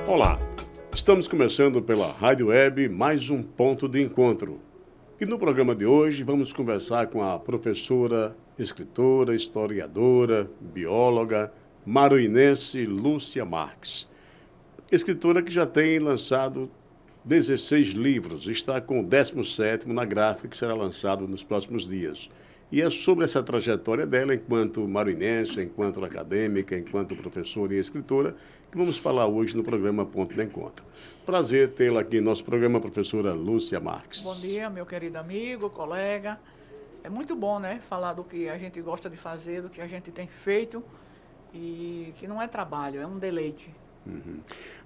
Olá, estamos começando pela Rádio Web mais um ponto de encontro. E no programa de hoje vamos conversar com a professora, escritora, historiadora, bióloga, maruinense Lúcia Marques. Escritora que já tem lançado 16 livros, está com o 17º na gráfica que será lançado nos próximos dias. E é sobre essa trajetória dela enquanto maruinense, enquanto acadêmica, enquanto professora e escritora, que vamos falar hoje no programa Ponto de Encontro. Prazer tê-la aqui no nosso programa, professora Lúcia Marques. Bom dia, meu querido amigo, colega. É muito bom, né, falar do que a gente gosta de fazer, do que a gente tem feito e que não é trabalho, é um deleite.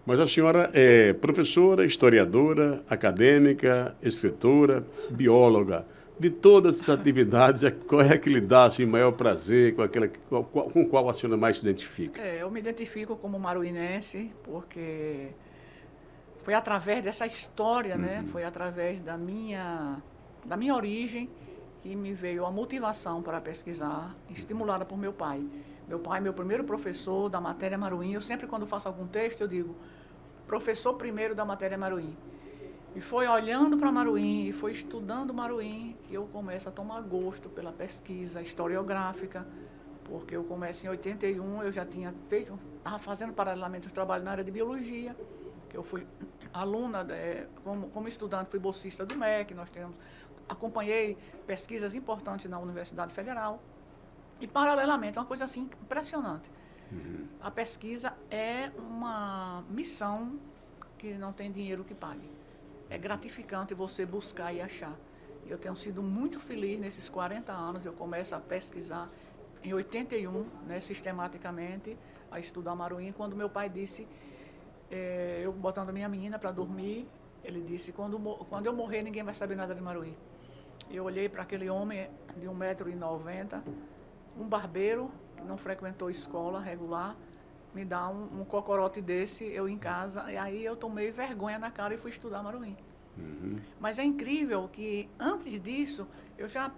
Mas a senhora é professora, historiadora, acadêmica, escritora, bióloga. De todas essas atividades, qual é que lhe dá assim, maior prazer, com qual a senhora mais se identifica? Eu me identifico como maruinense porque foi através dessa história, né? Foi através da minha origem que me veio a motivação para pesquisar, estimulada por meu pai. Meu pai é meu primeiro professor da matéria Maruim. Eu sempre, quando faço algum texto, eu digo professor primeiro da matéria Maruim. E foi olhando para Maruim e foi estudando Maruim que eu começo a tomar gosto pela pesquisa historiográfica, porque eu começo em 81, eu já tinha feito, estava fazendo paralelamente os trabalhos na área de biologia, que eu fui aluna, como estudante, fui bolsista do MEC, acompanhei pesquisas importantes na Universidade Federal, e paralelamente, uma coisa assim impressionante. A pesquisa é uma missão que não tem dinheiro que pague. É gratificante você buscar e achar. Eu tenho sido muito feliz nesses 40 anos. Eu começo a pesquisar em 81, né, sistematicamente, a estudar Maruim. Quando meu pai disse, eu botando minha menina para dormir, ele disse, quando eu morrer, ninguém vai saber nada de Maruim. Eu olhei para aquele homem de 1,90 m, um barbeiro que não frequentou escola regular, me dá um cocorote desse, eu em casa, e aí eu tomei vergonha na cara e fui estudar Maruim. Mas é incrível que, antes disso, eu já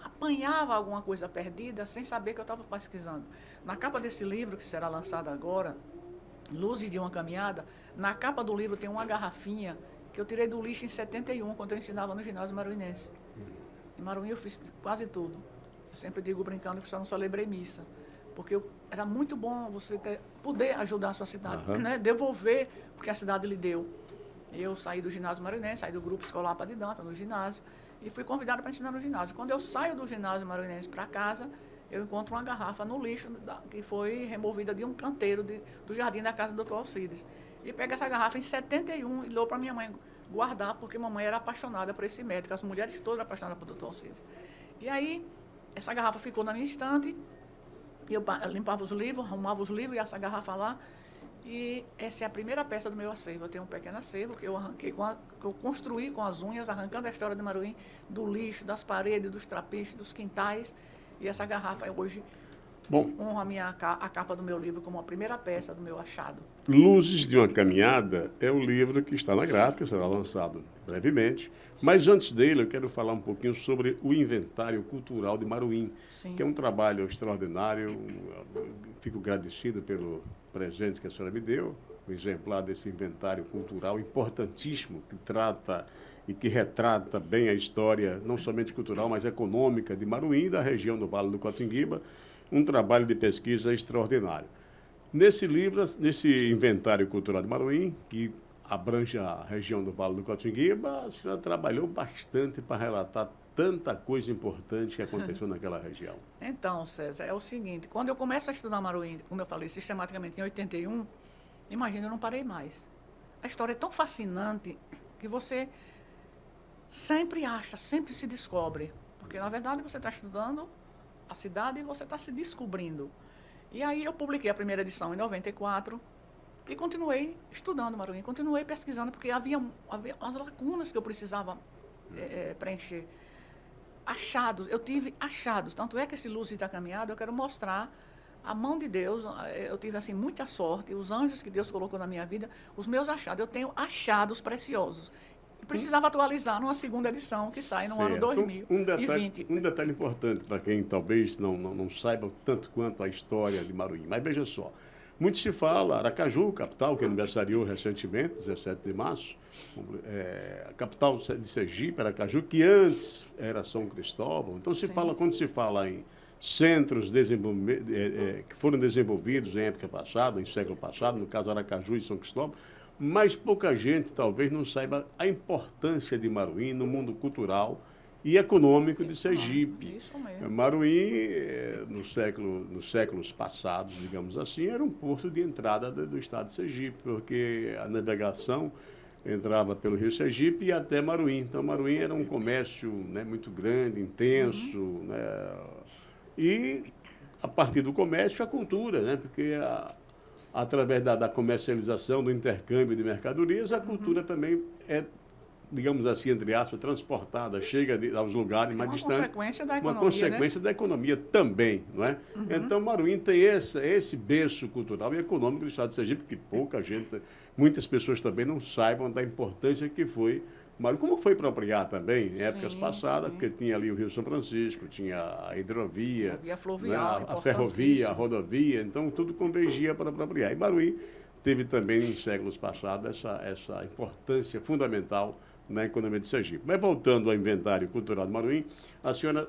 apanhava alguma coisa perdida sem saber que eu estava pesquisando. Na capa desse livro, que será lançado agora, Luzes de uma Caminhada, na capa do livro tem uma garrafinha que eu tirei do lixo em 71, quando eu ensinava no ginásio maruinense. Em Maruim eu fiz quase tudo. Eu sempre digo brincando que só não celebrei missa. Porque era muito bom você poder ajudar a sua cidade, né? Devolver o que a cidade lhe deu. Eu saí do ginásio maruinense, saí do grupo escolar Padre Danta, no ginásio, e fui convidada para ensinar no ginásio. Quando eu saio do ginásio maruinense para casa, eu encontro uma garrafa no lixo que foi removida de um canteiro do jardim da casa do Dr. Alcides. E pego essa garrafa em 71 e dou para minha mãe guardar, porque mamãe era apaixonada por esse médico, as mulheres todas eram apaixonadas por Dr. Alcides. E aí, essa garrafa ficou na minha estante. Eu limpava os livros, arrumava os livros e essa garrafa lá. E essa é a primeira peça do meu acervo. Eu tenho um pequeno acervo que eu arranquei, que eu construí com as unhas, arrancando a história de Maruim, do lixo, das paredes, dos trapiches, dos quintais. E essa garrafa hoje honra a capa do meu livro como a primeira peça do meu achado. Luzes de uma Caminhada é o livro que está na gráfica, será lançado brevemente. Mas antes dele, eu quero falar um pouquinho sobre o Inventário Cultural de Maruim, que é um trabalho extraordinário. Fico agradecido pelo presente que a senhora me deu, o exemplar desse inventário cultural importantíssimo, que trata e que retrata bem a história, não somente cultural, mas econômica de Maruim e da região do Vale do Cotinguiba, um trabalho de pesquisa extraordinário. Nesse livro, nesse Inventário Cultural de Maruim, que abrange a região do Vale do Cotinguiba, a senhora trabalhou bastante para relatar tanta coisa importante que aconteceu naquela região. Então, César, é o seguinte, quando eu começo a estudar Maruim, como eu falei, sistematicamente em 81, imagina, eu não parei mais. A história é tão fascinante que você sempre acha, sempre se descobre. Porque, na verdade, você está estudando a cidade e você está se descobrindo. E aí eu publiquei a primeira edição em 94 e continuei estudando Maruim, continuei pesquisando, porque havia as lacunas que eu precisava preencher. Achados, eu tive achados, tanto é que esse Luzes da Caminhada eu quero mostrar a mão de Deus. Eu tive assim muita sorte, os anjos que Deus colocou na minha vida, os meus achados, eu tenho achados preciosos. Precisava atualizar numa segunda edição que sai no ano 2020. Um detalhe importante para quem talvez não saiba tanto quanto a história de Maruim. Mas veja só, Muito se fala, Aracaju, capital, que aniversariou recentemente, 17 de março, a capital de Sergipe, Aracaju, que antes era São Cristóvão. Então, quando se fala em centros que foram desenvolvidos em época passada, em século passado, no caso Aracaju e São Cristóvão, mas pouca gente talvez não saiba a importância de Maruim no mundo cultural e econômico de Sergipe. Isso mesmo. Maruim, nos séculos passados, digamos assim, era um porto de entrada do estado de Sergipe, porque a navegação entrava pelo Rio Sergipe e até Maruim. Então, Maruim era um comércio, né, muito grande, intenso, né, e a partir do comércio, a cultura, né, porque através da comercialização, do intercâmbio de mercadorias, a cultura também é, digamos assim, entre aspas, transportada, chega aos lugares mais distantes. Uma consequência da economia também, não é? Então, Maruim tem esse berço cultural e econômico do estado de Sergipe, que muitas pessoas também não saibam da importância que foi Maruim. Como foi apropriar também, em épocas passadas, porque tinha ali o Rio São Francisco, tinha a hidrovia, a via fluvial, né, a ferrovia, a rodovia, então tudo convergia para apropriar. E Maruim teve também, em séculos passados, essa importância fundamental na economia de Sergipe. Mas voltando ao inventário cultural de Maruim, a senhora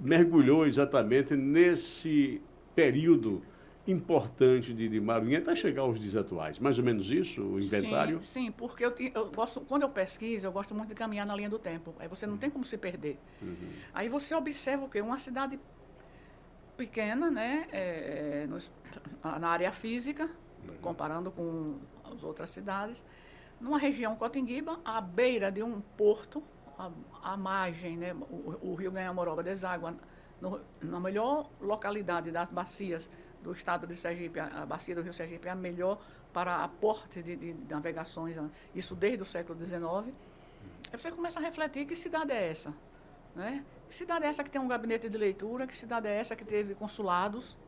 mergulhou exatamente nesse período importante de Maruim até chegar aos dias atuais. Mais ou menos isso, o inventário? Sim, porque eu gosto, quando eu pesquiso, eu gosto muito de caminhar na linha do tempo. Aí você não tem como se perder. Aí você observa o quê? Uma cidade pequena, né, na área física, comparando com as outras cidades, numa região Cotinguiba, à beira de um porto, à margem, né, o rio Ganhamoroba deságua na melhor localidade das bacias do estado de Sergipe. A bacia do rio Sergipe é a melhor para aporte de navegações, isso desde o século XIX. Aí você começa a refletir: que cidade é essa? Né? Que cidade é essa que tem um gabinete de leitura? Que cidade é essa que teve consulados?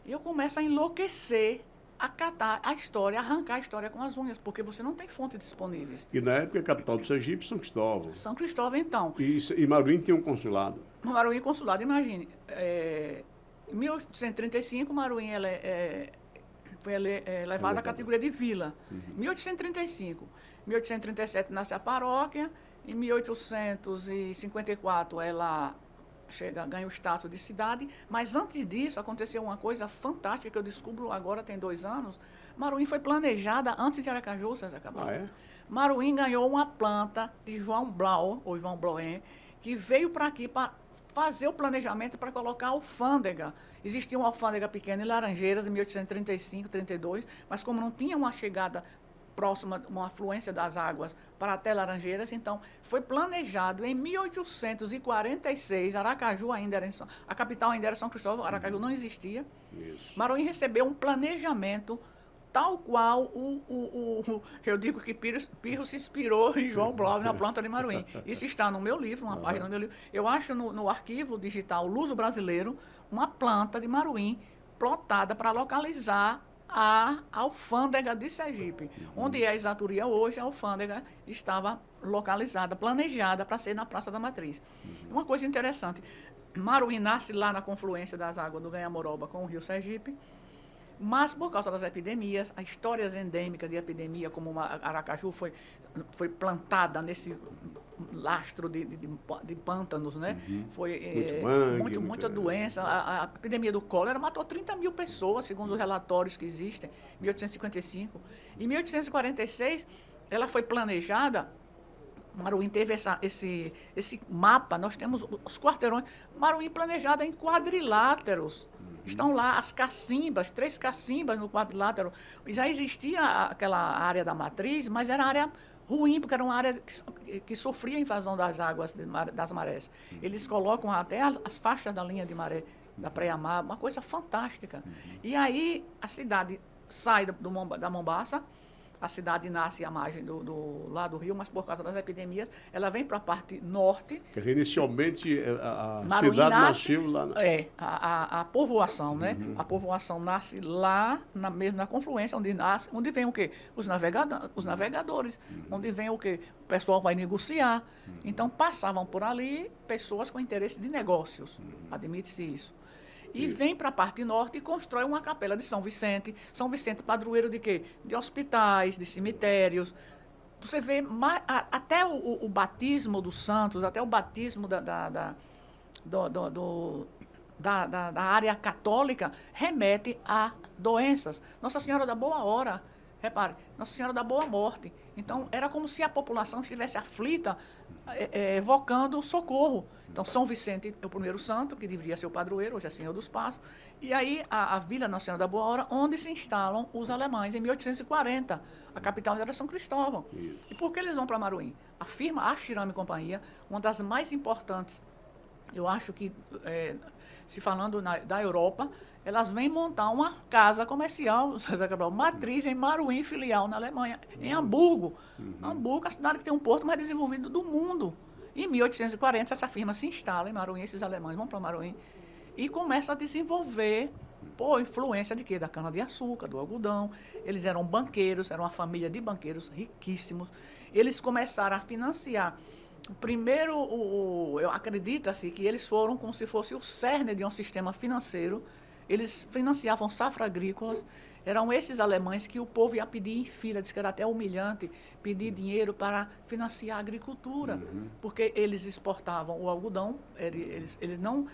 E eu começo a enlouquecer, a catar a história, arrancar a história com as unhas, porque você não tem fontes disponíveis. E na época a capital do Sergipe, São Cristóvão. São Cristóvão, então. E Maruim tinha um consulado. Maruim consulado, imagine. Em 1835, Maruim foi levada à categoria de vila. Em 1835. Em 1837 nasce a paróquia. Em 1854 ela ganha o status de cidade, mas antes disso aconteceu uma coisa fantástica que eu descubro agora, tem 2 anos. Maruim foi planejada antes de Aracaju, César Cabral. Maruim ganhou uma planta de João Blau, ou João Bloen, que veio para aqui para fazer o planejamento para colocar a alfândega. Existia uma alfândega pequena em Laranjeiras, em 1835, 32, mas como não tinha uma chegada próxima, uma afluência das águas para até Laranjeiras, então foi planejado em 1846, Aracaju ainda era a capital ainda era São Cristóvão, Aracaju não existia. Isso. Maruim recebeu um planejamento tal qual eu digo que Pirro se inspirou em João Blau na planta de Maruim. Isso está no meu livro, uma página do meu livro. Eu acho no arquivo digital Luso Brasileiro uma planta de Maruim plotada para localizar a alfândega de Sergipe. Onde é a exaturia hoje, a alfândega estava localizada, planejada para ser na Praça da Matriz. Uma coisa interessante, Maruim nasce lá na confluência das águas do Ganhamoroba com o rio Sergipe, mas por causa das epidemias, as histórias endêmicas de epidemia, como Aracaju foi plantada nesse lastro de pântanos, né? Foi muita doença. A epidemia do cólera matou 30 mil pessoas, segundo os relatórios que existem, em 1855. Em 1846, ela foi planejada. Maruim teve esse mapa, nós temos os quarteirões. Maruim planejada em quadriláteros. Estão lá as cacimbas, 3 cacimbas no quadrilátero. Já existia aquela área da matriz, mas era área ruim, porque era uma área que sofria a invasão das águas das marés. Eles colocam até as faixas da linha de maré, da Preamar, uma coisa fantástica. E aí a cidade sai da Mombaça, a cidade nasce à margem lá do rio, mas por causa das epidemias, ela vem para a parte norte. Porque inicialmente a Maruim cidade nasce, nasceu lá. A povoação, né? A povoação nasce lá, mesmo na confluência, onde vem o quê? Os navegadores, onde vem o quê? O pessoal vai negociar. Então, passavam por ali pessoas com interesse de negócios, admite-se isso. E vem para a parte norte e constrói uma capela de São Vicente. São Vicente padroeiro de quê? De hospitais, de cemitérios. Você vê até o batismo dos santos, até o batismo da área católica remete a doenças. Nossa Senhora da Boa Hora, repare, Nossa Senhora da Boa Morte. Então, era como se a população estivesse aflita, evocando socorro. Então, São Vicente é o primeiro santo, que deveria ser o padroeiro, hoje é Senhor dos Passos. E aí, a Vila Nossa Senhora da Boa Hora, onde se instalam os alemães, em 1840. A capital era São Cristóvão. Isso. E por que eles vão para Maruim? A firma Ashirama e Companhia, uma das mais importantes, eu acho que, se falando da Europa, elas vêm montar uma casa comercial, César Cabral, matriz em Maruim, filial na Alemanha, em Hamburgo. Hamburgo, a cidade que tem um porto mais desenvolvido do mundo. Em 1840, essa firma se instala em Maruim, esses alemães vão para Maruim e começam a desenvolver, por influência de quê? Da cana-de-açúcar, do algodão. Eles eram banqueiros, eram uma família de banqueiros riquíssimos. Eles começaram a financiar. Primeiro, acredita-se que eles foram como se fosse o cerne de um sistema financeiro. Eles financiavam safras agrícolas. Eram esses alemães que o povo ia pedir em fila, diz que era até humilhante, pedir dinheiro para financiar a agricultura, porque eles exportavam o algodão, eles não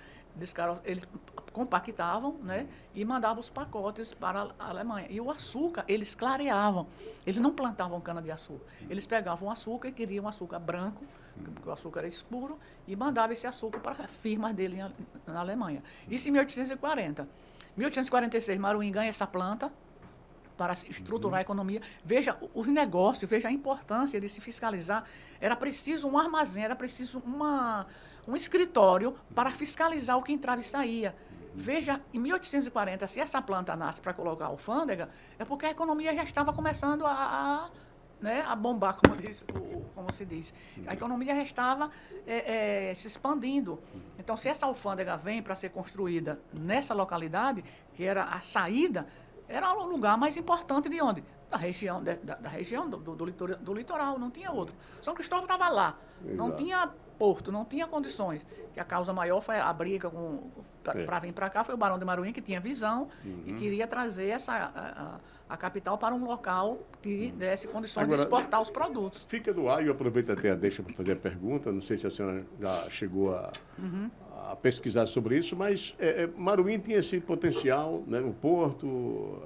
eles compactavam, né, e mandavam os pacotes para a Alemanha. E o açúcar, eles clareavam, eles não plantavam cana-de-açúcar. Eles pegavam o açúcar e queriam açúcar branco, porque o açúcar era escuro, e mandavam esse açúcar para firmas dele na Alemanha. Isso em 1840. Em 1846, Maruim ganha essa planta para estruturar a economia. Veja os negócios, veja a importância de se fiscalizar. Era preciso um armazém, era preciso um escritório para fiscalizar o que entrava e saía. Veja, em 1840, se essa planta nasce para colocar alfândega, é porque a economia já estava começando a bombar, como se diz. A economia já estava se expandindo. Então, se essa alfândega vem para ser construída nessa localidade, que era a saída, era o lugar mais importante de onde? Da região, do litoral, não tinha outro. São Cristóvão estava lá, exato. Não tinha porto, não tinha condições. Que a causa maior foi a briga para vir para cá, foi o Barão de Maruim, que tinha visão e queria trazer a capital para um local que desse condições de exportar os produtos. Fica do ar, e eu aproveito até a deixa para fazer a pergunta, não sei se a senhora já chegou a pesquisar sobre isso, mas Maruim tinha esse potencial, né, no porto,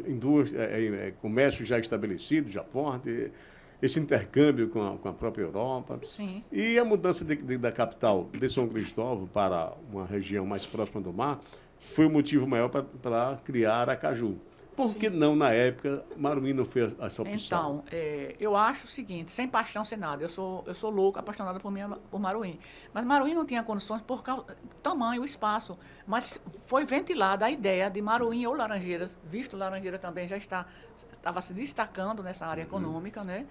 indústria, comércio já estabelecido, já forte, esse intercâmbio com a própria Europa. Sim. E a mudança da capital de São Cristóvão para uma região mais próxima do mar foi o motivo maior para criar Aracaju. Por que não, na época, Maruim não fez essa opção? Então, eu acho o seguinte, sem paixão, sem nada. Eu sou louco, apaixonada por Maruim. Mas Maruim não tinha condições por causa do tamanho, o espaço. Mas foi ventilada a ideia de Maruim ou Laranjeiras, visto Laranjeira também já estava se destacando nessa área econômica, né?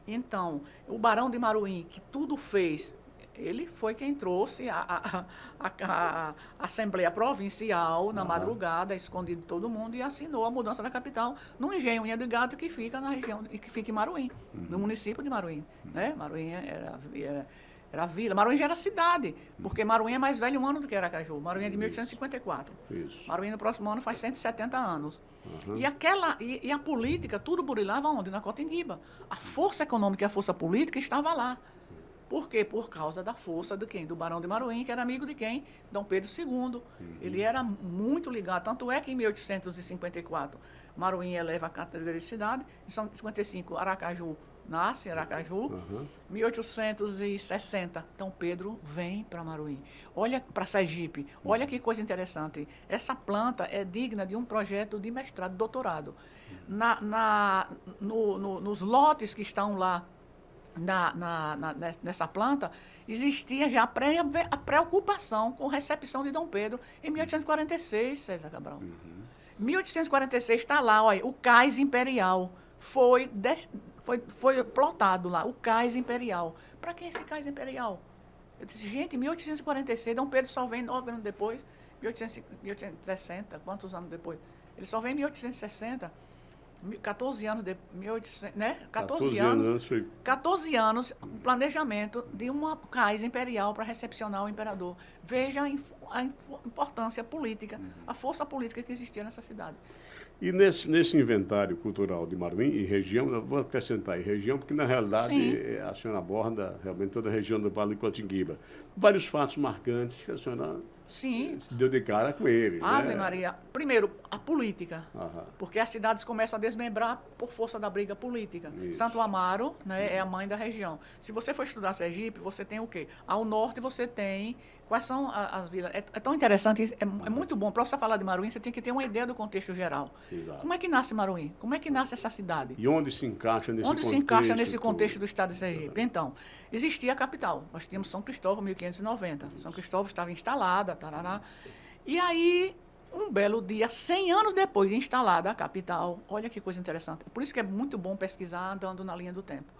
Então, o Barão de Maruim, que tudo fez, ele foi quem trouxe a Assembleia Provincial na madrugada, escondido de todo mundo, e assinou a mudança da capital no engenho Unha do Gato, que fica na região, e que fica em Maruim, no município de Maruim. Né? Maruim era vila. Maruim já era cidade, porque Maruim é mais velho um ano do que Aracaju. Maruim é de 1854. Isso. Maruim no próximo ano faz 170 anos. E a política, tudo burilava onde? Na Cotinguiba. A força econômica e a força política estava lá. Por quê? Por causa da força de quem? Do Barão de Maruim, que era amigo de quem? Dom Pedro II. Ele era muito ligado. Tanto é que em 1854, Maruim eleva a categoria de cidade. Em 1855, Aracaju nasce, Aracaju. 1860, Dom Pedro vem para Maruim. Olha para Sergipe. Olha que coisa interessante. Essa planta é digna de um projeto de mestrado e doutorado. Nos lotes que estão lá, nessa planta, existia já a preocupação com recepção de Dom Pedro em 1846, César Cabral. 1846 está lá, olha, o cais imperial foi plotado lá, o cais imperial. Para que esse cais imperial? Eu disse, gente, em 1846, Dom Pedro só vem 9 anos depois, 1860, quantos anos depois? Ele só vem em 1860. 14 anos de 1800, né? 14 anos foi... 14 anos, o planejamento de uma casa imperial para recepcionar o imperador. Veja a importância política, a força política que existia nessa cidade. E nesse inventário cultural de Maruim e região, eu vou acrescentar aí região, porque na realidade a senhora aborda realmente toda a região do Vale do Cotinguiba. Vários fatos marcantes que a senhora se deu de cara com eles. Ave né? Maria. Primeiro, a política. Aham. Porque as cidades começam a desmembrar por força da briga política. Isso. Santo Amaro, né, é a mãe da região. Se você for estudar Sergipe, você tem o quê? Ao norte você tem... Quais são as vilas? É tão interessante, é muito bom. Para você falar de Maruim, você tem que ter uma ideia do contexto geral. Exato. Como é que nasce Maruim? Como é que nasce essa cidade? E onde se encaixa nesse Onde contexto? se encaixa nesse contexto do estado de Sergipe? Então, existia a capital. Nós tínhamos São Cristóvão, 1590. São Cristóvão estava instalada, tarará. E aí, um belo dia, 100 anos depois de instalada a capital, olha que coisa interessante. Por isso que é muito bom pesquisar andando na linha do tempo.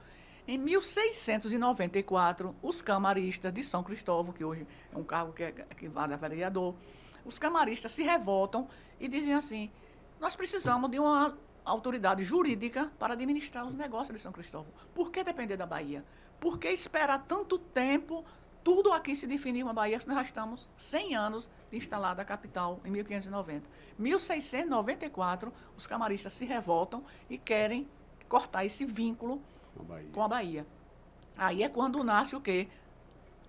Em 1694, os camaristas de São Cristóvão, que hoje é um cargo que vale a vereador, os camaristas se revoltam e dizem assim, nós precisamos de uma autoridade jurídica para administrar os negócios de São Cristóvão. Por que depender da Bahia? Por que esperar tanto tempo tudo aqui se definir uma Bahia? Nós já estamos 100 anos de instalada a capital, em 1590. 1694, os camaristas se revoltam e querem cortar esse vínculo com a Bahia. Aí é quando nasce o quê?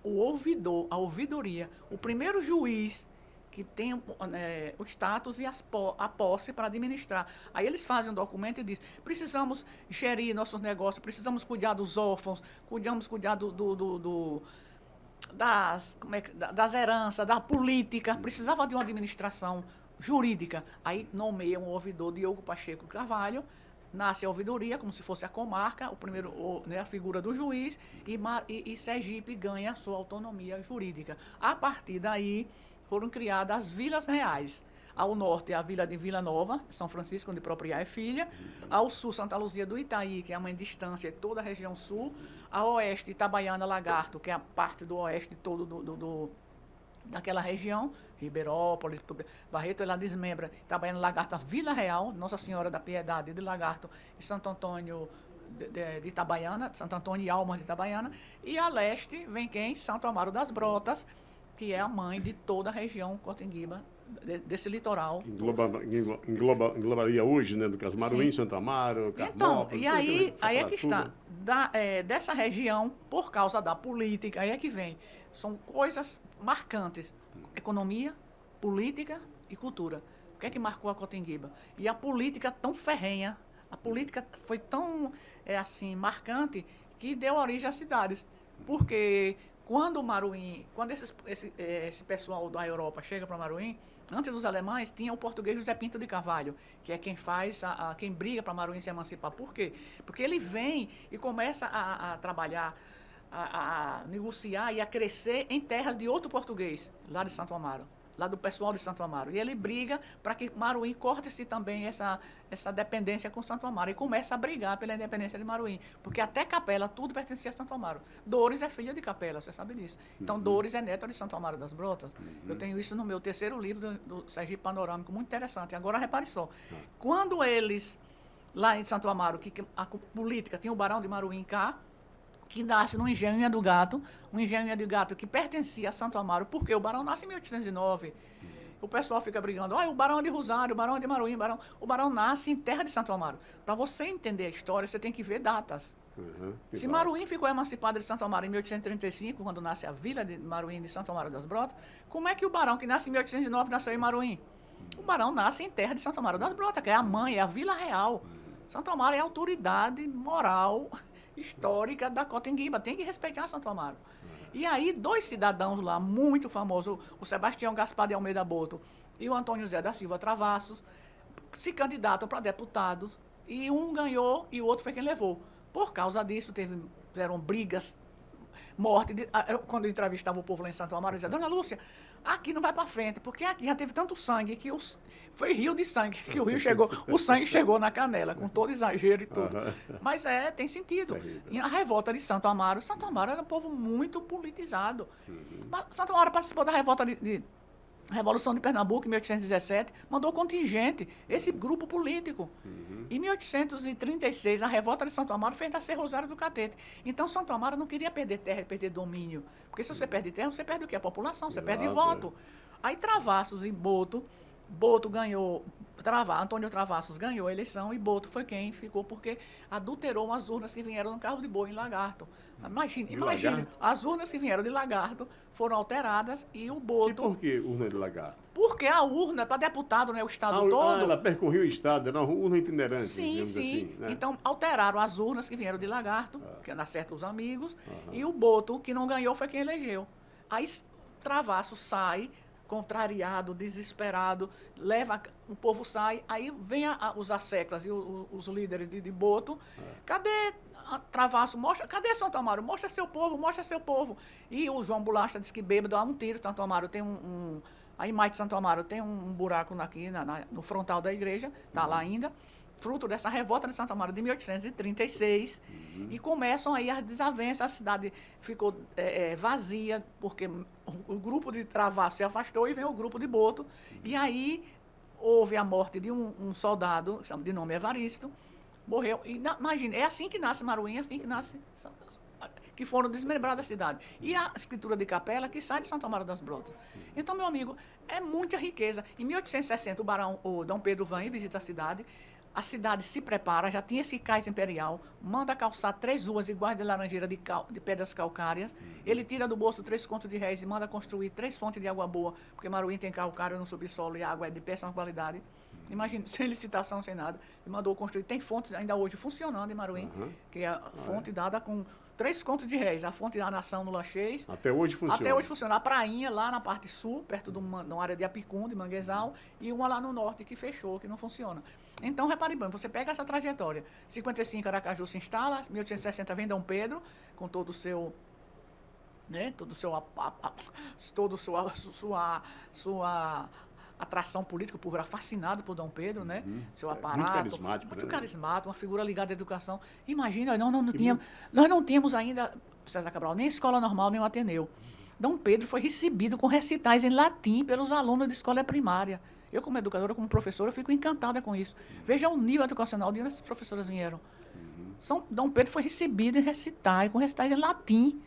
O ouvidor, a ouvidoria. O primeiro juiz que tem o status e a posse para administrar. Aí eles fazem um documento e dizem, precisamos gerir nossos negócios, precisamos cuidar dos órfãos, cuidar das heranças, da política, precisava de uma administração jurídica. Aí nomeiam o ouvidor Diogo Pacheco Carvalho, nasce a ouvidoria, como se fosse a comarca, a figura do juiz, e Sergipe ganha a sua autonomia jurídica. A partir daí, foram criadas as vilas reais. Ao norte, a vila de Vila Nova, São Francisco, onde Propriá é filha. Ao sul, Santa Luzia do Itaí, que é a mãe distância de toda a região sul. A oeste, Itabaiana Lagarto, que é a parte do oeste todo daquela região. Ribeirópolis, Barreto, ela desmembra Itabaiana Lagarto, a Vila Real, Nossa Senhora da Piedade de Lagarto e Santo Antônio de Itabaiana, Santo Antônio e Almas de Itabaiana. E a leste vem quem? Santo Amaro das Brotas, que é a mãe de toda a região Cotinguiba, desse litoral. Englobaria hoje, né, do caso Maruim, Santo Amaro, Carmópolis... Então, e aí é que está. Dessa região, por causa da política, aí é que vem. São coisas marcantes. Economia, política e cultura. O que é que marcou a Cotinguiba? E a política tão ferrenha, a política foi tão marcante que deu origem às cidades. Porque quando Maruim, quando esse pessoal da Europa chega para Maruim, antes dos alemães, tinha o português José Pinto de Carvalho, que é quem faz, quem briga para Maruim se emancipar. Por quê? Porque ele vem e começa a trabalhar, a negociar e a crescer em terras de outro português, lá de Santo Amaro, lá do pessoal de Santo Amaro. E ele briga para que Maruim corte-se também essa dependência com Santo Amaro e começa a brigar pela independência de Maruim, porque até Capela tudo pertencia a Santo Amaro. Dores é filha de Capela, você sabe disso. Então, Dores é neta de Santo Amaro das Brotas. Eu tenho isso no meu terceiro livro do Sergipe Panorâmico, muito interessante. Agora, repare só, quando eles, lá em Santo Amaro, que a política tinha o Barão de Maruim cá, que nasce no Engenho do Gato, um Engenho do Gato que pertencia a Santo Amaro, porque o Barão nasce em 1809. O pessoal fica brigando, o Barão é de Rosário, o Barão é de Maruim, o Barão nasce em terra de Santo Amaro. Para você entender a história, você tem que ver datas. Se Maruim ficou emancipada de Santo Amaro em 1835, quando nasce a vila de Maruim de Santo Amaro das Brotas, como é que o Barão, que nasce em 1809, nasceu em Maruim? O Barão nasce em terra de Santo Amaro das Brotas, que é a mãe, é a Vila Real. Santo Amaro é a autoridade moral histórica da Cotinguiba, tem que respeitar Santo Amaro. E aí, dois cidadãos lá, muito famosos, o Sebastião Gaspar de Almeida Boto e o Antônio Zé da Silva Travassos, se candidatam para deputados, e um ganhou e o outro foi quem levou. Por causa disso, tiveram brigas, morte. Quando eu entrevistava o povo lá em Santo Amaro, eu dizia, Dona Lúcia, aqui não vai para frente, porque aqui já teve tanto sangue que foi rio de sangue, que o rio chegou, o sangue chegou na canela, com todo exagero e tudo. Mas tem sentido. E a revolta de Santo Amaro era um povo muito politizado. Santo Amaro participou da revolta Revolução de Pernambuco, em 1817, mandou contingente, esse grupo político. Em 1836, a revolta de Santo Amaro fez nascer Rosário do Catete. Então, Santo Amaro não queria perder terra e perder domínio. Porque se você perde terra, você perde o quê? A população, você perde voto. Aí, Travassos e Boto ganhou, Antônio Travassos ganhou a eleição e Boto foi quem ficou, porque adulterou as urnas que vieram no carro de boi em Lagarto. Imagine, as urnas que vieram de Lagarto foram alteradas e o Boto... E por que urna de Lagarto? Porque a urna para deputado, né, o estado todo... ela percorreu o estado, era uma urna itinerante, sim. assim. Né? Então, alteraram as urnas que vieram de Lagarto, que dá certo os amigos, e o Boto, que não ganhou, foi quem elegeu. Aí, Travassos sai, contrariado, desesperado, o povo sai, aí vem os asseclas e os líderes de Boto, cadê Travassos? Cadê Santo Amaro? Mostra seu povo. E o João Bolacha disse que bêbado dá um tiro, Santo Amaro tem a imagem de Santo Amaro tem um buraco aqui no frontal da igreja, está lá ainda, fruto dessa revolta de Santo Amaro de 1836, e começam aí as desavenças, a cidade ficou vazia, porque o grupo de Travassos se afastou e veio o grupo de Boto, e aí houve a morte de um soldado, de nome Evaristo, morreu. E imagina, é assim que nasce Maruim, é assim que nasce, que foram desmembradas da cidade. E a escritura de capela que sai de Santo Amaro das Brotas. Então, meu amigo, é muita riqueza. Em 1860, o Dom Pedro vem e visita a cidade se prepara, já tinha esse cais imperial, manda calçar 3 ruas iguais de laranjeira de pedras calcárias, ele tira do bolso 3 contos de réis e manda construir 3 fontes de água boa, porque Maruim tem calcário no subsolo e a água é de péssima qualidade. Imagina, sem licitação, sem nada. Ele mandou construir. Tem fontes ainda hoje funcionando em Maruim, que é a fonte dada com 3 contos de réis. A fonte da Nação no Lanchês. Até hoje funciona. A prainha lá na parte sul, perto de uma área de Apicum, de Manguezal, e uma lá no norte que fechou, que não funciona. Então, repare bem, você pega essa trajetória. 55, Aracaju se instala, 1860 vem Dom Pedro, com todo o seu... Né, sua atração política, por era fascinado por Dom Pedro, né? Seu aparato. Muito carismático, uma figura ligada à educação. Imagina, nós não tínhamos ainda, César Cabral, nem escola normal, nem o Ateneu. Dom Pedro foi recebido com recitais em latim pelos alunos de escola primária. Eu, como educadora, como professora, fico encantada com isso. Veja o nível educacional de onde essas professoras vieram. Dom Pedro foi recebido com recitais em latim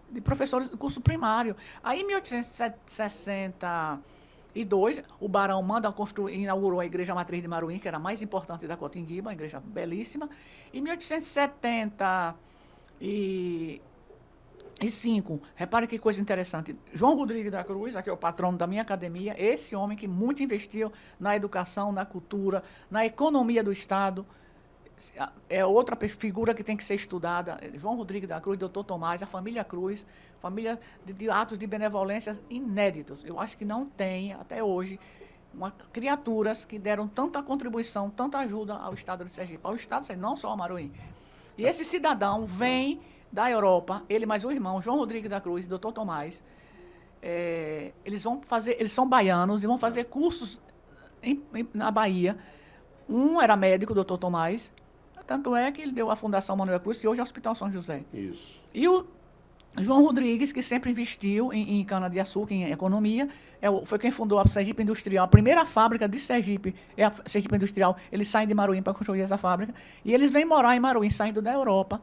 de professores do curso primário. Aí, em 1862, o Barão inaugurou a Igreja Matriz de Maruim, que era a mais importante da Cotinguiba, uma igreja belíssima. Em 1875, repare que coisa interessante, João Rodrigues da Cruz, aqui é o patrono da minha academia, esse homem que muito investiu na educação, na cultura, na economia do Estado, é outra figura que tem que ser estudada. João Rodrigues da Cruz, doutor Tomás, a família Cruz, família de atos de benevolência inéditos. Eu acho que não tem, até hoje, criaturas que deram tanta contribuição, tanta ajuda ao Estado de Sergipe. Ao Estado de Sergipe, não só ao Maruim. E esse cidadão vem da Europa, ele mais um irmão, João Rodrigues da Cruz e doutor Tomás, eles são baianos e vão fazer cursos na Bahia. Um era médico, o doutor Tomás, tanto é que ele deu a Fundação Manuel Cruz, que hoje é o Hospital São José. Isso. E o João Rodrigues, que sempre investiu em cana-de-açúcar, em economia, foi quem fundou a Sergipe Industrial, a primeira fábrica de Sergipe, é a Sergipe Industrial. Eles saem de Maruim para construir essa fábrica, e eles vêm morar em Maruim, saindo da Europa.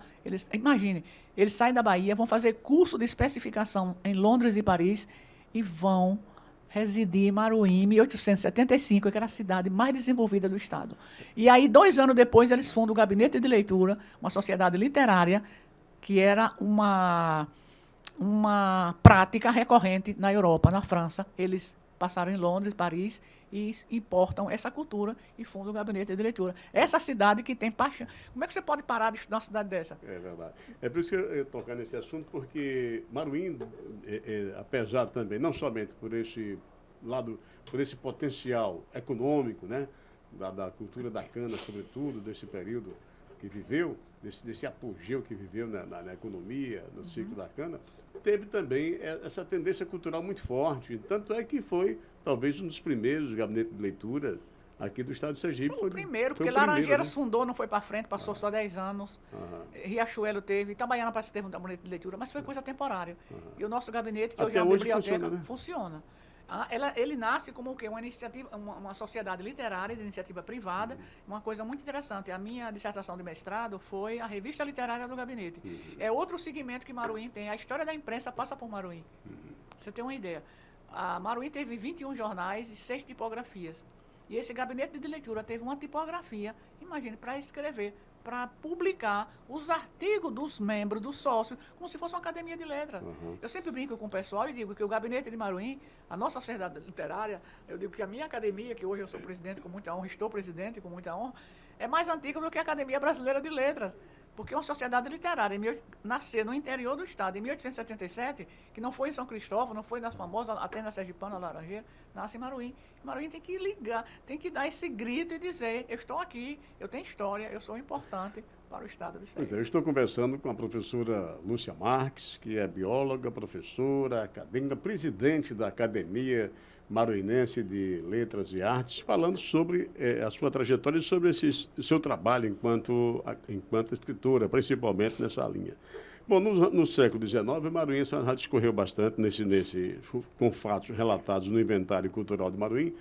Imagine, eles saem da Bahia, vão fazer curso de especificação em Londres e Paris, e vão residir em Maruim, em 1875, que era a cidade mais desenvolvida do Estado. E aí, 2 anos depois, eles fundam o Gabinete de Leitura, uma sociedade literária, que era uma prática recorrente na Europa, na França. Eles passaram em Londres, Paris, e importam essa cultura e fundam o Gabinete de Leitura. Essa cidade que tem paixão. Como é que você pode parar de estudar uma cidade dessa? É verdade. É por isso que eu tocar nesse assunto, porque Maruim, apesar também, não somente por esse lado, por esse potencial econômico, né, da cultura da cana, sobretudo, desse período que viveu, desse apogeu que viveu na economia, no ciclo da cana, teve também essa tendência cultural muito forte. Tanto é que foi, talvez, um dos primeiros gabinetes de leitura aqui do estado de Sergipe. Foi o primeiro, porque Laranjeiras fundou, não foi para frente, passou só 10 anos. Riachuelo teve, Itabaiana parece que teve um gabinete de leitura, mas foi coisa temporária. E o nosso gabinete, que hoje é uma biblioteca, funciona. Ele nasce como o quê? Uma iniciativa, uma sociedade literária de iniciativa privada, uma coisa muito interessante. A minha dissertação de mestrado foi a Revista Literária do Gabinete. É outro segmento que Maruim tem. A história da imprensa passa por Maruim. Você tem uma ideia. A Maruim teve 21 jornais e 6 tipografias. E esse gabinete de leitura teve uma tipografia, imagine, para escrever, para publicar os artigos dos membros, dos sócios, como se fosse uma academia de letras. Eu sempre brinco com o pessoal e digo que o gabinete de Maruim, a nossa sociedade literária, eu digo que a minha academia, que hoje eu sou presidente com muita honra, estou presidente com muita honra, é mais antiga do que a Academia Brasileira de Letras. Porque uma sociedade literária nasceu no interior do estado, em 1877, que não foi em São Cristóvão, não foi nas famosas Atenas Sergipana, Laranjeira, nasce em Maruim. Maruim tem que ligar, tem que dar esse grito e dizer, eu estou aqui, eu tenho história, eu sou importante para o estado de Sergipe. Pois é, eu estou conversando com a professora Lúcia Marques, que é bióloga, professora, acadêmica, presidente da Academia Maruinense de Letras e Artes, falando sobre a sua trajetória e sobre o seu trabalho enquanto escritora, principalmente nessa linha. Bom, no século XIX, Maruim já discorreu bastante com fatos relatados no Inventário Cultural de Maruim.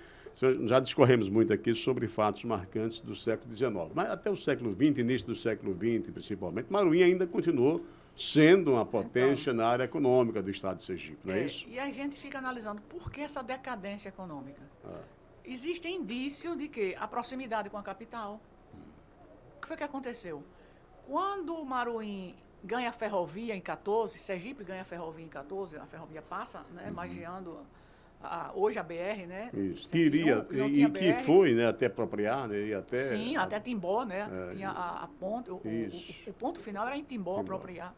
Já discorremos muito aqui sobre fatos marcantes do século XIX. Mas até o século XX, início do século XX, principalmente, Maruim ainda continuou sendo uma potência na área econômica do estado de Sergipe, não é isso? E a gente fica analisando por que essa decadência econômica. Existe indício de que a proximidade com a capital. O que foi que aconteceu? Quando o Maruim ganha a ferrovia em 14, Sergipe ganha a ferrovia em 14, a ferrovia passa, né, magiando hoje a BR, né? Isso, que foi, né, até apropriar, né? E até, sim, até Timbó, né? Tinha a ponte, o ponto final era em Timbó, apropriar.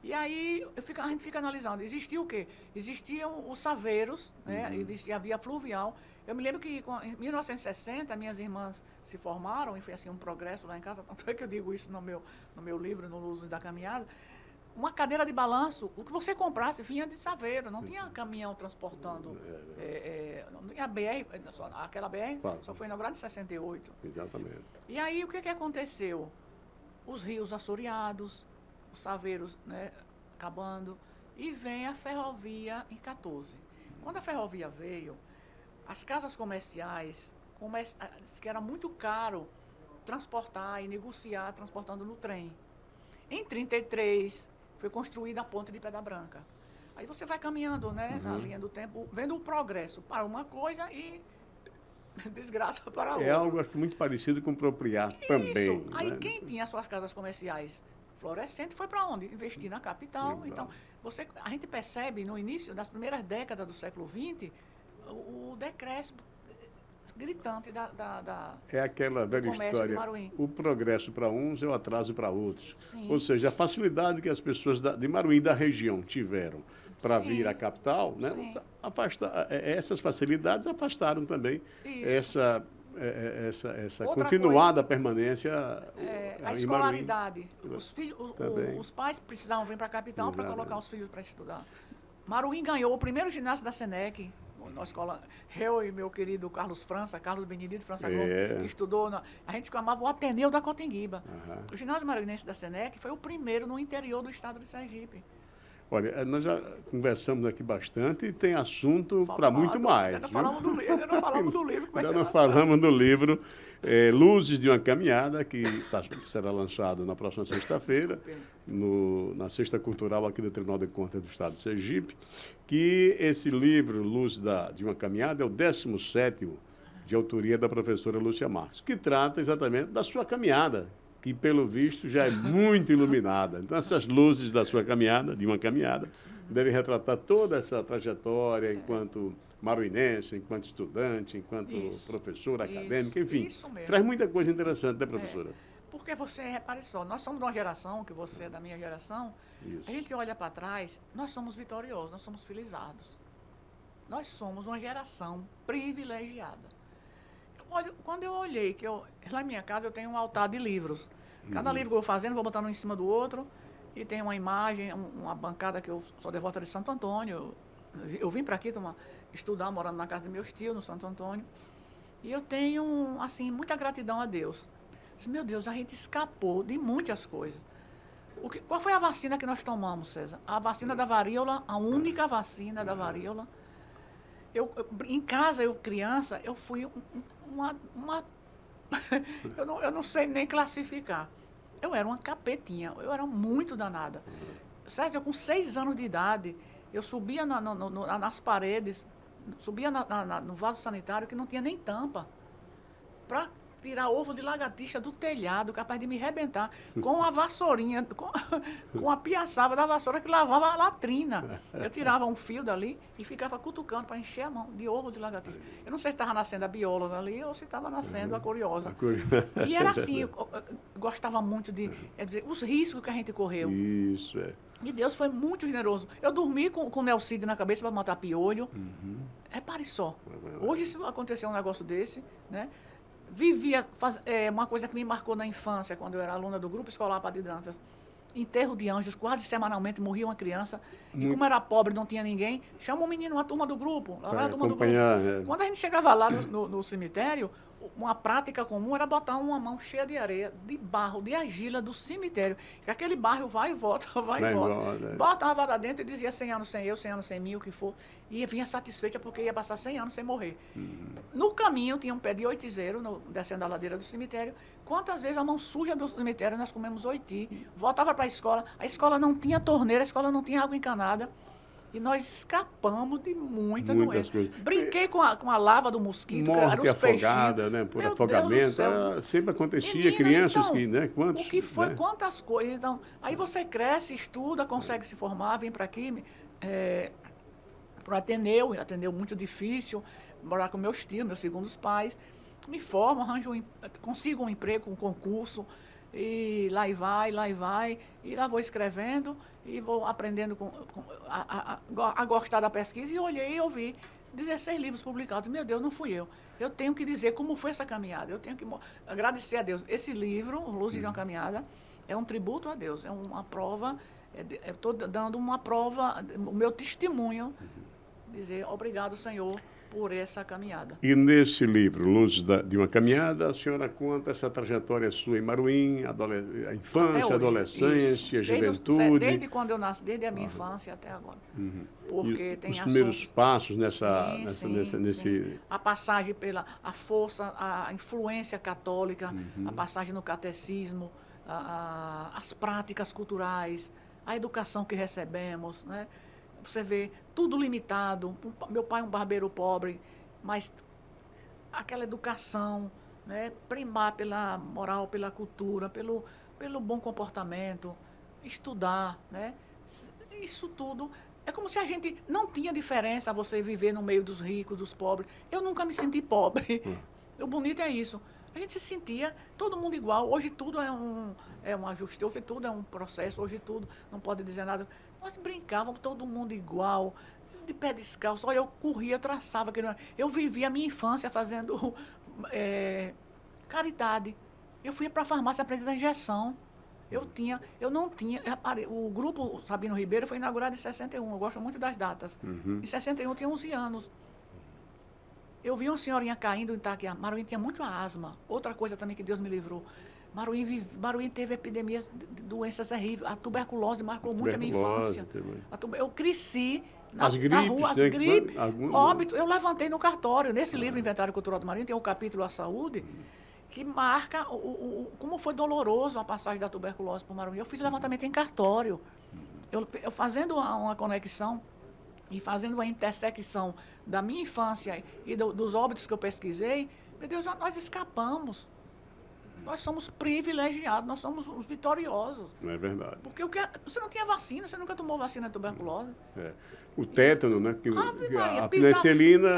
E aí a gente fica analisando, existia o quê? Existiam os saveiros, né? Existia a via fluvial. Eu me lembro que em 1960 minhas irmãs se formaram e foi assim um progresso lá em casa, tanto é que eu digo isso no meu livro, no Luzes da Caminhada. Uma cadeira de balanço, o que você comprasse vinha de saveiro, não tinha caminhão transportando. Não tinha BR, aquela BR só foi inaugurada em 68. Exatamente. E aí o que aconteceu? Os rios assoreados, os saveiros, né, acabando, e vem a ferrovia em 14. Quando a ferrovia veio, as casas comerciais, que era muito caro transportar e negociar transportando no trem. Em 33 foi construída a ponte de Pedra Branca. Aí você vai caminhando, né, na linha do tempo, vendo o progresso para uma coisa e desgraça para outra. É algo acho, muito parecido com Propriar também. Isso. Aí quem tinha suas casas comerciais florescentes foi para onde? Investir na capital. Então, a gente percebe no início das primeiras décadas do século XX o decréscimo gritante é aquela velha história, o progresso para uns é o atraso para outros. Sim. Ou seja, a facilidade que as pessoas de Maruim, da região, tiveram para vir à capital, né, essas facilidades afastaram também essa continuada permanência a escolaridade. Os pais precisavam vir para a capital para colocar os filhos para estudar. Maruim ganhou o primeiro ginásio da SENEC, na escola, eu e meu querido Carlos Benedito França Globo, que estudou, a gente chamava o Ateneu da Cotinguiba. O ginásio maruinense da SENEC foi o primeiro no interior do estado de Sergipe. Olha, nós já conversamos aqui bastante e tem assunto para muito mais. Ainda não falamos do livro. Ainda não falamos do livro Luzes de uma Caminhada, que será lançado na próxima sexta-feira, na Sexta Cultural aqui do Tribunal de Contas do Estado de Sergipe, que esse livro, Luzes de uma Caminhada, é o 17º de autoria da professora Lúcia Marques, que trata exatamente da sua caminhada, que, pelo visto, já é muito iluminada. Então, essas luzes da sua caminhada, de uma caminhada, devem retratar toda essa trajetória enquanto maruinense, enquanto estudante, enquanto professora, acadêmica, enfim. Traz muita coisa interessante, né, professora? Porque você, repare só, nós somos de uma geração, que você é da minha geração, a gente olha para trás, nós somos vitoriosos, nós somos felizados. Nós somos uma geração privilegiada. Quando eu olhei, lá em minha casa eu tenho um altar de livros. Cada livro que eu vou fazendo, vou botando um em cima do outro. E tem uma imagem, uma bancada que eu sou devota de Santo Antônio. Eu vim para aqui estudar, morando na casa de meus tios, no Santo Antônio. E eu tenho, assim, muita gratidão a Deus. Meu Deus, a gente escapou de muitas coisas. Qual foi a vacina que nós tomamos, César? A vacina da varíola, a única vacina da varíola. Em casa, criança, eu fui eu não sei nem classificar. Eu era uma capetinha, eu era muito danada. Sérgio, eu com 6 anos de idade, eu subia nas paredes, subia no vaso sanitário que não tinha nem tampa, para tirar ovo de lagartixa do telhado, capaz de me arrebentar, com a vassourinha, com a piaçaba da vassoura que lavava a latrina. Eu tirava um fio dali e ficava cutucando para encher a mão de ovo de lagartixa. Eu não sei se estava nascendo a bióloga ali ou se estava nascendo a curiosa. E era assim, eu gostava muito de dizer, os riscos que a gente correu. Isso, é. E Deus foi muito generoso. Eu dormi com o Nelcide na cabeça para matar piolho. Repare só. Hoje, se acontecer um negócio desse, né? Vivia, uma coisa que me marcou na infância, quando eu era aluna do Grupo Escolar Padre Dantas, enterro de anjos, quase semanalmente morria uma criança, e como era pobre, não tinha ninguém, chama um menino, uma turma do grupo, a turma do grupo. Quando a gente chegava lá no cemitério, uma prática comum era botar uma mão cheia de areia, de barro, de argila do cemitério, que aquele barro vai e volta, vai e volta. Botava lá dentro e dizia 100 anos sem eu, 100 anos sem mim, o que for, e vinha satisfeita porque ia passar 100 anos sem morrer. No caminho tinha um pé de oitizeiro, descendo a ladeira do cemitério. Quantas vezes a mão suja do cemitério nós comemos oiti, voltava para a escola não tinha torneira, a escola não tinha água encanada. E nós escapamos de muitas doença. Coisas. Brinquei com a lava do mosquito, morte afogada, né? Por afogamento. Sempre acontecia. Menina, crianças então, que, né? Quantos, o que foi, né? Quantas coisas. Então, aí você cresce, estuda, consegue se formar, vem para aqui, para o Ateneu muito difícil, morar com meus tios, meus segundos pais. Me formo, consigo um emprego, um concurso, e lá vai, e lá vou escrevendo, e vou aprendendo a gostar da pesquisa, e olhei e ouvi 16 livros publicados. Meu Deus, não fui eu. Eu tenho que dizer como foi essa caminhada, eu tenho que agradecer a Deus. Esse livro, Luzes de uma Caminhada, é um tributo a Deus, é uma prova, estou dando uma prova, o meu testemunho, dizer obrigado, Senhor, por essa caminhada. E nesse livro, Luzes de uma Caminhada, a senhora conta essa trajetória sua em Maruim, a infância, a adolescência, a juventude. Desde quando eu nasci, desde a minha infância até agora. Porque tem os primeiros passos nesse... A passagem pela força, a influência católica, a passagem no catecismo, as práticas culturais, a educação que recebemos, né? Você vê tudo limitado. Meu pai é um barbeiro pobre, mas aquela educação, né, primar pela moral, pela cultura, pelo bom comportamento, estudar, né? Isso tudo é como se a gente não tinha diferença a você viver no meio dos ricos, dos pobres. Eu nunca me senti pobre. O bonito é isso. A gente se sentia todo mundo igual. Hoje tudo é um ajuste, hoje tudo é um processo, hoje tudo não pode dizer nada. Nós brincávamos todo mundo igual, de pé descalço. Olha, eu corria, eu traçava. Eu vivia a minha infância fazendo caridade. Eu fui para a farmácia aprender a injeção. Eu não tinha... O grupo Sabino Ribeiro foi inaugurado em 61. Eu gosto muito das datas. Em 61 eu tinha 11 anos. Eu vi uma senhorinha caindo em Itaquiá. Maruim tinha muito asma. Outra coisa também que Deus me livrou. Maruim teve epidemias de doenças terríveis. A tuberculose marcou muito a minha infância. Eu cresci na rua, as gripes, óbito. Eu levantei no cartório. Nesse livro, Inventário Cultural do Maruim, tem um capítulo à saúde que marca como foi doloroso a passagem da tuberculose para o Maruim. Eu fiz levantamento em cartório. Eu fazendo uma conexão e fazendo uma intersecção da minha infância e dos óbitos que eu pesquisei, meu Deus, nós escapamos. Nós somos privilegiados, nós somos os vitoriosos. Não é verdade. Porque você não tinha vacina, você nunca tomou vacina de tuberculose. O tétano, né? A penicilina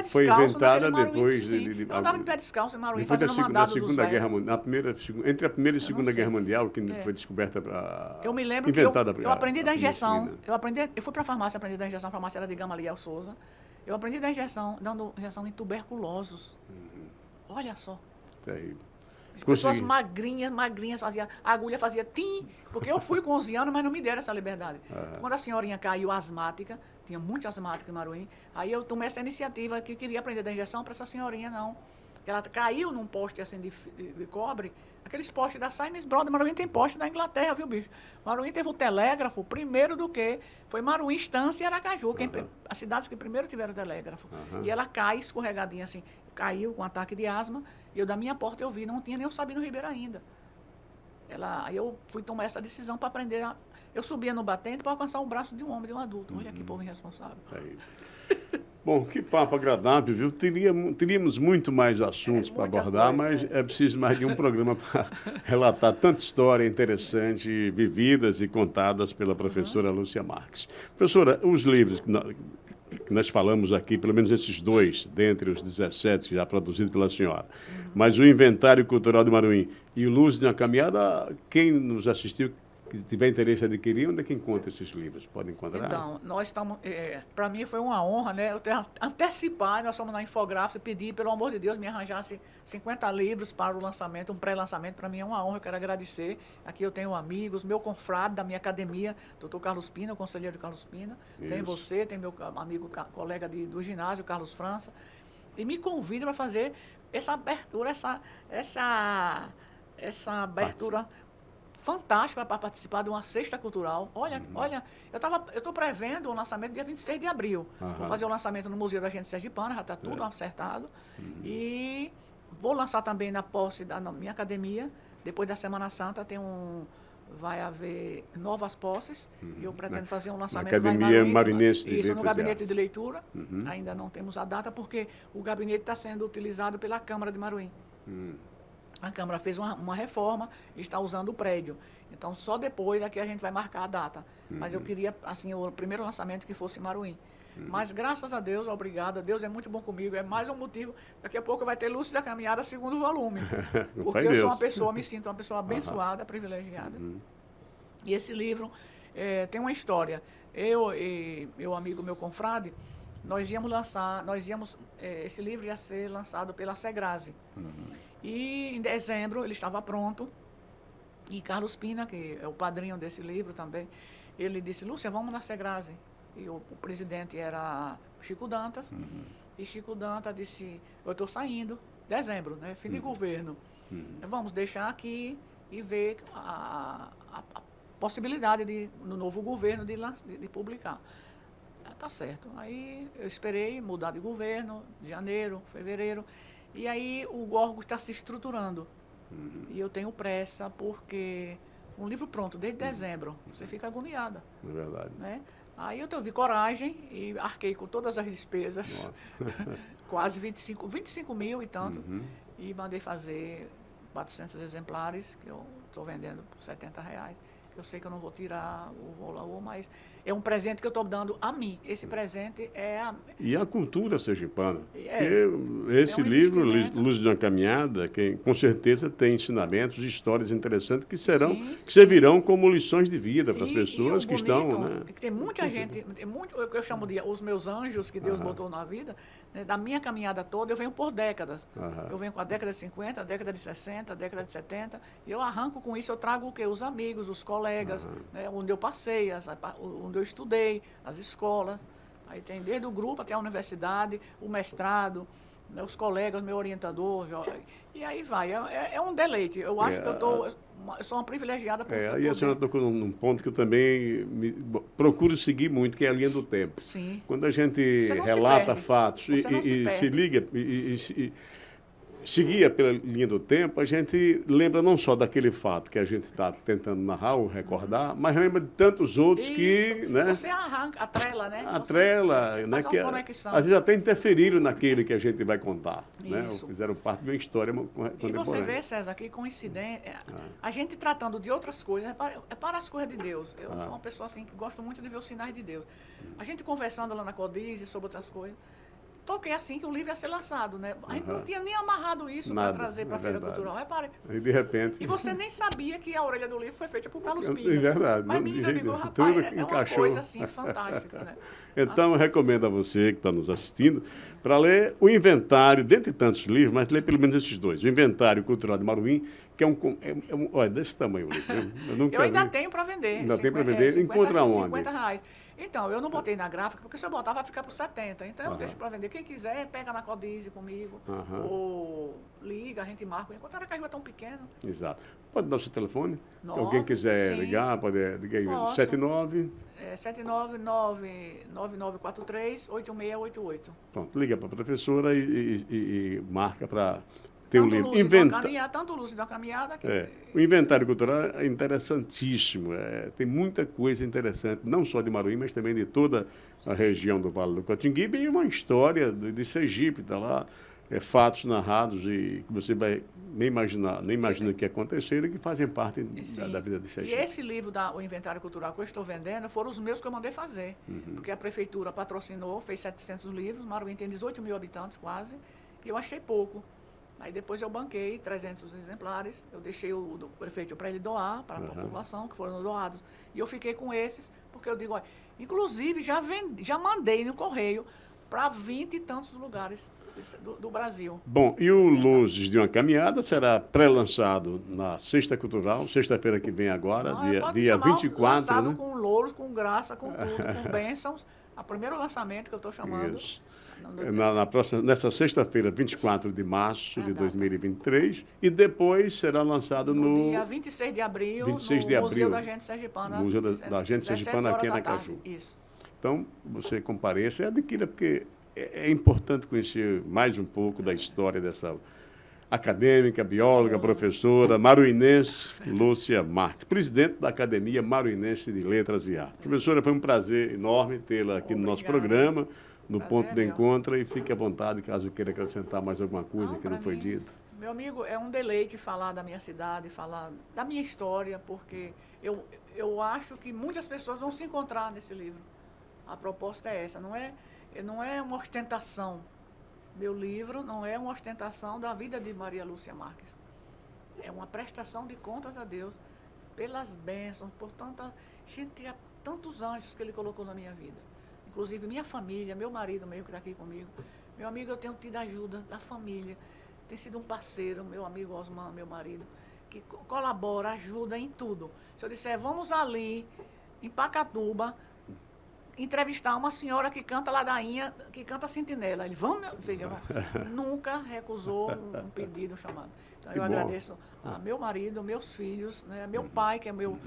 foi inventada depois eu andava de pé descalço em Maruim, fazendo mandado dos velhos. Entre a Primeira e a Segunda Guerra Mundial, que foi descoberta para... Eu me lembro que eu aprendi da injeção. Eu fui para a farmácia aprender da injeção, a farmácia era de Gamaliel Souza. Eu aprendi da injeção, dando injeção em tuberculosos. Olha só. Terrível. As pessoas magrinhas, a agulha fazia tim, porque eu fui com 11 anos, mas não me deram essa liberdade. Quando a senhorinha caiu asmática, tinha muito asmático em Maruim, aí eu tomei essa iniciativa que eu queria aprender da injeção para essa senhorinha não ela caiu num poste assim de cobre, aqueles postes da Simons Brothers. Maruim tem poste na Inglaterra, viu, bicho? Maruim teve o telégrafo primeiro do que foi Maruim, Estância e Aracaju, as cidades que primeiro tiveram telégrafo. E ela cai escorregadinha assim, caiu com ataque de asma, e eu da minha porta eu vi, não tinha nem o Sabino Ribeiro ainda. Aí eu fui tomar essa decisão para aprender eu subia no batente para alcançar o braço de um homem, de um adulto. Olha que povo irresponsável. Bom, que papo agradável, viu? Teríamos muito mais assuntos para abordar, mas é preciso mais de um programa para relatar tanta história interessante, vividas e contadas pela professora Lúcia Marques. Professora, os livros que nós falamos aqui, pelo menos esses 2, dentre os 17 já produzidos pela senhora, mas o Inventário Cultural de Maruim e o Luz de uma Caminhada, quem nos assistiu, que tiver interesse em adquirir, onde é que encontra esses livros? Pode encontrar? Então, nós estamos... para mim foi uma honra, né? Eu ter antecipado, nós fomos na Infográfica, pedir, pelo amor de Deus, me arranjasse 50 livros para o lançamento, um pré-lançamento. Para mim é uma honra, eu quero agradecer. Aqui eu tenho amigos, meu confrade da minha academia, doutor Carlos Pina, o conselheiro Carlos Pina. Isso. Tem você, tem meu amigo, colega do ginásio, Carlos França. E me convida para fazer essa abertura, essa abertura fantástica para participar de uma cesta cultural. Olha, eu estou prevendo o lançamento dia 26 de abril. Vou fazer o lançamento no Museu da Gente Sergipana, já está tudo acertado. E vou lançar também na posse da minha academia. Depois da Semana Santa vai haver novas posses. E eu pretendo fazer um lançamento na Academia Marinense de Letras, no gabinete de leitura. Ainda não temos a data, porque o gabinete está sendo utilizado pela Câmara de Maruim. A Câmara fez uma reforma e está usando o prédio. Então, só depois é que a gente vai marcar a data. Mas eu queria, assim, o primeiro lançamento que fosse Maruim. Mas, graças a Deus, obrigada. Deus é muito bom comigo. É mais um motivo. Daqui a pouco vai ter Lúcia da Caminhada, segundo volume. Porque eu sou uma pessoa, me sinto uma pessoa abençoada, privilegiada. E esse livro tem uma história. Eu e meu amigo, meu confrade, esse livro ia ser lançado pela Segrase. E em dezembro ele estava pronto, e Carlos Pina, que é o padrinho desse livro também, ele disse: Lúcia, vamos na Segrase. E o presidente era Chico Dantas, e Chico Dantas disse: eu estou saindo, dezembro, né, fim de governo, vamos deixar aqui e ver a possibilidade no novo governo de publicar. Tá certo. Aí eu esperei mudar de governo, de janeiro, fevereiro. E aí o órgão está se estruturando. E eu tenho pressa, porque um livro pronto desde dezembro, você fica agoniada. É verdade. Né? Aí eu tive coragem e arquei com todas as despesas, quase 25 mil e tanto, e mandei fazer 400 exemplares, que eu estou vendendo por R$70. Eu sei que eu não vou tirar o valor, mas é um presente que eu estou dando a mim. Esse presente é E a cultura sergipana. Esse livro, Luz de uma Caminhada, que com certeza tem ensinamentos, histórias interessantes que servirão como lições de vida para as pessoas que estão... Né? Tem muita gente, eu chamo de os meus anjos que Deus botou na vida, né, da minha caminhada toda, eu venho por décadas. Eu venho com a década de 50, a década de 60, a década de 70, e eu arranco com isso, eu trago o quê? Os amigos, os colegas, né, onde eu passei, onde eu estudei, as escolas. Aí tem desde o grupo até a universidade, o mestrado, né, os colegas, meu orientador. E aí vai, é um deleite. Eu acho que eu sou uma privilegiada por E a senhora tocou num ponto que eu também procuro seguir muito, que é a linha do tempo. Sim. Quando a gente relata fatos e se liga e seguia pela linha do tempo, a gente lembra não só daquele fato que a gente está tentando narrar ou recordar, mas lembra de tantos outros que... Né, você atrela, né? Atrela, né, que às vezes até interferiram naquele que a gente vai contar. Né, ou fizeram parte de uma história contemporânea. E você vê, César, que coincidência, a gente tratando de outras coisas, é para as coisas de Deus. Eu sou uma pessoa assim que gosto muito de ver os sinais de Deus. A gente conversando lá na Codize sobre outras coisas, toquei assim que o livro ia ser lançado, né? A gente não tinha nem amarrado isso para trazer para a Feira Cultural. Repare. E de repente... E você nem sabia que a orelha do livro foi feita por Carlos Pina. É verdade. Mas menina, eu digo, rapaz, é uma coisa assim fantástica, né? Então, eu recomendo a você que está nos assistindo para ler o Inventário, dentre tantos livros, mas ler pelo menos esses 2. O Inventário Cultural de Maruim, que olha, desse tamanho o livro. Eu ainda tenho para vender. Ainda tem para vender. Encontra onde? R$50. Então, eu não botei na gráfica, porque se eu botar vai ficar por 70. Então, eu deixo para vender. Quem quiser, pega na Codize comigo, ou liga, a gente marca. Enquanto a Aracaju é tão pequeno. Exato. Pode dar o seu telefone? Se alguém quiser ligar, pode ligar aí. 79... 7999943-8688. Pronto, liga para a professora e marca para ter o livro. Tanto o Lúcio da Caminhada. O inventário cultural é interessantíssimo. Tem muita coisa interessante, não só de Maruim, mas também de toda a região do Vale do Cotinguibe. E uma história de Sergipe, está lá. Fatos narrados e que você vai nem imagina que aconteceram e que fazem parte da vida de Sergipe. E esse livro, o Inventário Cultural que eu estou vendendo, foram os meus que eu mandei fazer. Porque a prefeitura patrocinou, fez 700 livros, Maruim tem 18 mil habitantes quase, e eu achei pouco. Aí depois eu banquei 300 exemplares, eu deixei o do prefeito para ele doar para a população, que foram doados. E eu fiquei com esses, porque eu digo, olha, inclusive já mandei no correio para 20 e tantos lugares do Brasil. Bom, e o Luzes de uma Caminhada será pré-lançado na Sexta Cultural, sexta-feira que vem agora, dia 24. Lançado, né? Com louros, com graça, com tudo, com bênçãos. O primeiro lançamento que eu estou chamando. Isso. Nessa sexta-feira, 24 de março de 2023, e depois será lançado no dia 26 de abril, 26 no de Museu abril, da Gente Sergipana. Museu da Gente Sergipana aqui na Caju. Isso. Então, você compareça e adquira, porque é importante conhecer mais um pouco da história dessa acadêmica, bióloga, professora maruinense, Lúcia Marques, presidente da Academia Maruinense de Letras e Artes. Professora, foi um prazer enorme tê-la aqui no nosso programa, no Ponto de Encontro, e fique à vontade caso queira acrescentar mais alguma coisa que não foi dito. Meu amigo, é um deleite falar da minha cidade, falar da minha história, porque eu acho que muitas pessoas vão se encontrar nesse livro. A proposta é essa, não é uma ostentação. Meu livro não é uma ostentação da vida de Maria Lúcia Marques. É uma prestação de contas a Deus pelas bênçãos, por tanta gente, tantos anjos que Ele colocou na minha vida. Inclusive minha família, meu marido meio que está aqui comigo. Meu amigo, eu tenho tido ajuda da família. Tem sido um parceiro, meu amigo Osman, meu marido, que colabora, ajuda em tudo. Se eu disser, vamos ali, em Pacatuba, entrevistar uma senhora que canta ladainha, que canta sentinela. Ele, vamos, meu filho, nunca recusou um pedido, um chamado. Então, eu agradeço a meu marido, meus filhos, né, meu pai, que é meu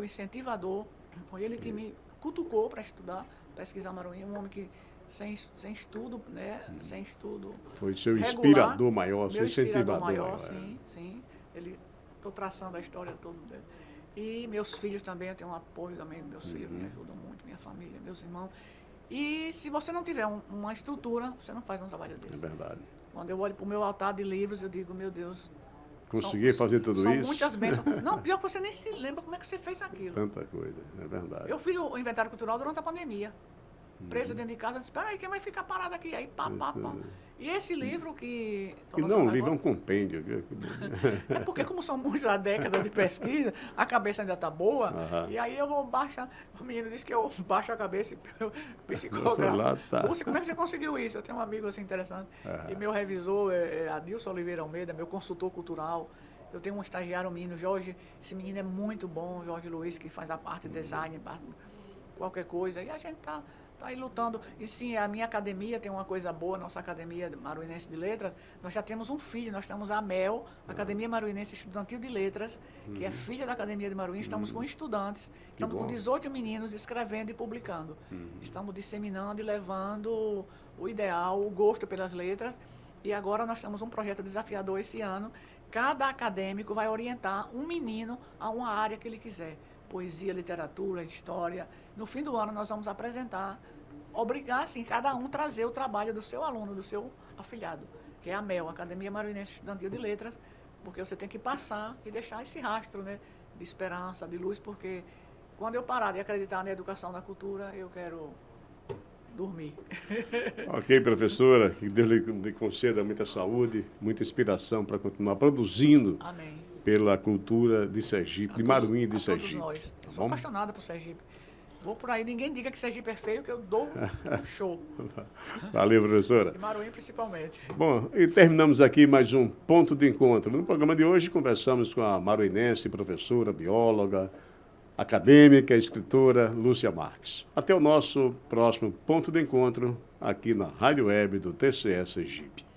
incentivador, foi ele que me cutucou para estudar, pesquisar Maruim, um homem que sem estudo, né, sem estudo foi seu regular, inspirador maior, seu incentivador maior. Sim. Estou traçando a história toda dele. E meus filhos também, eu tenho um apoio também, meus filhos me ajudam muito, minha família, meus irmãos. E se você não tiver uma estrutura, você não faz um trabalho desse. É verdade. Quando eu olho para o meu altar de livros, eu digo, meu Deus... Conseguir fazer tudo são isso? São muitas bênçãos. Não, pior que você nem se lembra como é que você fez aquilo. Tanta coisa, é verdade. Eu fiz o inventário cultural durante a pandemia. Presa dentro de casa, eu disse, espera aí, quem vai ficar parado aqui? Aí, pá. E esse livro que... E não, o livro é um compêndio, viu? É porque, como são muitas décadas de pesquisa, a cabeça ainda está boa, e aí eu vou baixar... O menino disse que eu baixo a cabeça e psicografo. Lúcia, como é que você conseguiu isso? Eu tenho um amigo assim interessante, e meu revisor é Adilson Oliveira Almeida, meu consultor cultural. Eu tenho um estagiário menino, Jorge, esse menino é muito bom, Jorge Luiz, que faz a parte de design, qualquer coisa, e a gente está aí lutando. E sim, a minha academia tem uma coisa boa, nossa Academia Maruinense de Letras, nós já temos um filho, nós temos a AMEL, Academia Maruinense Estudantil de Letras, que é filha da Academia de Maruim, estamos com estudantes, estamos com 18 meninos escrevendo e publicando. Estamos disseminando e levando o ideal, o gosto pelas letras, e agora nós temos um projeto desafiador esse ano. Cada acadêmico vai orientar um menino a uma área que ele quiser. Poesia, literatura, história. No fim do ano nós vamos apresentar, obrigar assim, cada um trazer o trabalho do seu aluno, do seu afilhado, que é a AMEL, Academia Maruinense Estudantil de Letras, porque você tem que passar e deixar esse rastro, né, de esperança, de luz, porque quando eu parar de acreditar na educação, na cultura, eu quero dormir. Ok, professora, que Deus lhe conceda muita saúde, muita inspiração para continuar produzindo. Amém. Pela cultura de Sergipe, de Maruim de Sergipe. Todos nós. Eu sou apaixonada por Sergipe. Vou por aí, ninguém diga que Sergipe é feio, que eu dou um show. Valeu, professora. E Maruim principalmente. Bom, e terminamos aqui mais um Ponto de Encontro. No programa de hoje conversamos com a maruinense, professora, bióloga, acadêmica, escritora Lúcia Marques. Até o nosso próximo ponto de encontro aqui na Rádio Web do TCE Sergipe.